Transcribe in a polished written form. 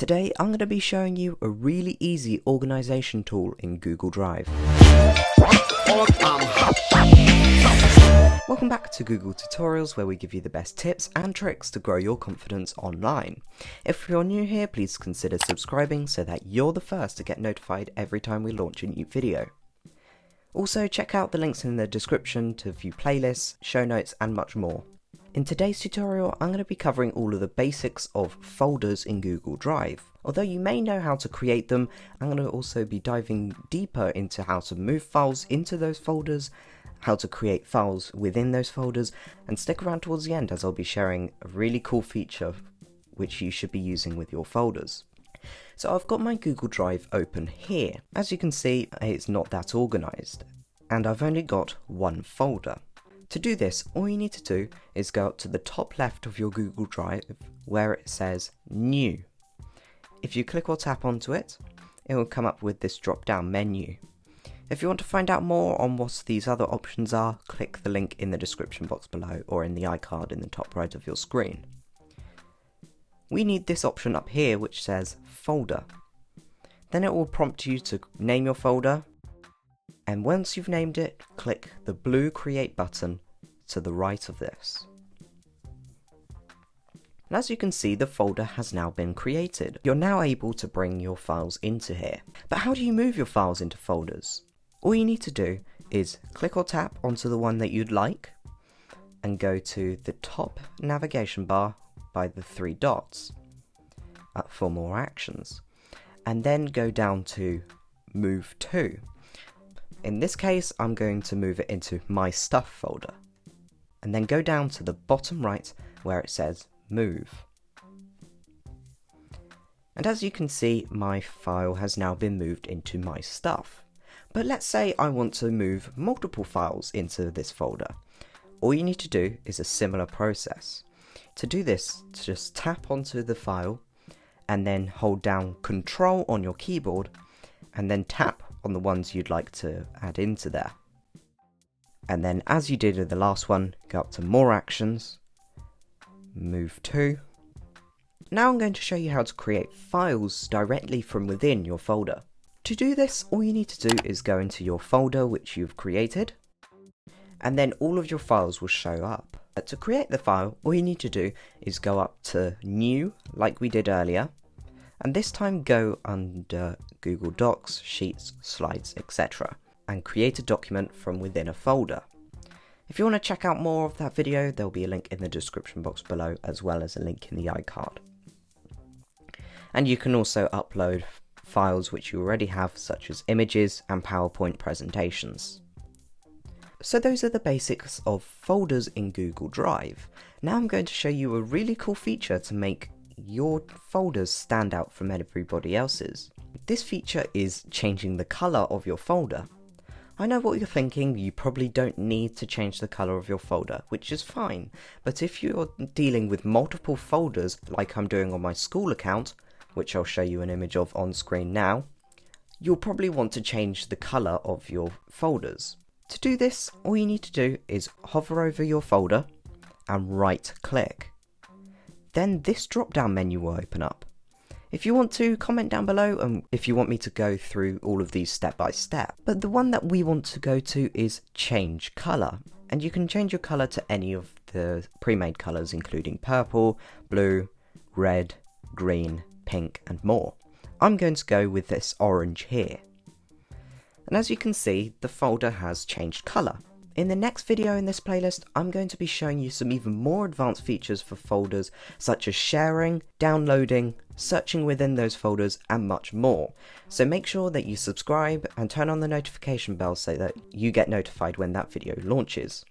Today I'm going to be showing you a really easy organization tool in Google Drive. Welcome back to Google Tutorials, where we give you the best tips and tricks to grow your confidence online. If you're new here, please consider subscribing so that you're the first to get notified every time we launch a new video. Also, check out the links in the description to view playlists, show notes and much more. In today's tutorial, I'm going to be covering all of the basics of folders in Google Drive. Although you may know how to create them, I'm going to also be diving deeper into how to move files into those folders, how to create files within those folders, and stick around towards the end as I'll be sharing a really cool feature which you should be using with your folders. So I've got my Google Drive open here. As you can see, it's not that organized, and I've only got one folder. To do this, all you need to do is go up to the top left of your Google Drive where it says New. If you click or tap onto it, it will come up with this drop down menu. If you want to find out more on what these other options are, click the link in the description box below or in the iCard in the top right of your screen. We need this option up here which says Folder. Then it will prompt you to name your folder, and once you've named it, click the blue Create button to the right of this. And as you can see, the folder has now been created. You're now able to bring your files into here. But how do you move your files into folders? All you need to do is click or tap onto the one that you'd like and go to the top navigation bar by the three dots for more actions, and then go down to Move To. In this case, I'm going to move it into My Stuff folder, and then go down to the bottom right where it says Move. And as you can see, my file has now been moved into My Stuff. But let's say I want to move multiple files into this folder. All you need to do is a similar process. To do this, just tap onto the file and then hold down Control on your keyboard and then tap on the ones you'd like to add into there. And then, as you did with the last one, go up to More Actions, Move To. Now I'm going to show you how to create files directly from within your folder. To do this, all you need to do is go into your folder which you've created, and then all of your files will show up. But to create the file, all you need to do is go up to New, like we did earlier, and this time go under Google Docs, Sheets, Slides, etc. and create a document from within a folder. If you want to check out more of that video, there'll be a link in the description box below as well as a link in the iCard. And you can also upload files which you already have, such as images and PowerPoint presentations. So those are the basics of folders in Google Drive. Now I'm going to show you a really cool feature to make your folders stand out from everybody else's. This feature is changing the color of your folder. I know what you're thinking, you probably don't need to change the color of your folder, which is fine, but if you're dealing with multiple folders like I'm doing on my school account, which I'll show you an image of on screen now, you'll probably want to change the color of your folders. To do this, all you need to do is hover over your folder and right click. Then this drop down menu will open up. If you want to, comment down below and if you want me to go through all of these step by step. But the one that we want to go to is change color. And you can change your color to any of the pre-made colors, including purple, blue, red, green, pink and more. I'm going to go with this orange here. And as you can see, the folder has changed color. In the next video in this playlist, I'm going to be showing you some even more advanced features for folders, such as sharing, downloading, searching within those folders, and much more. So make sure that you subscribe and turn on the notification bell so that you get notified when that video launches.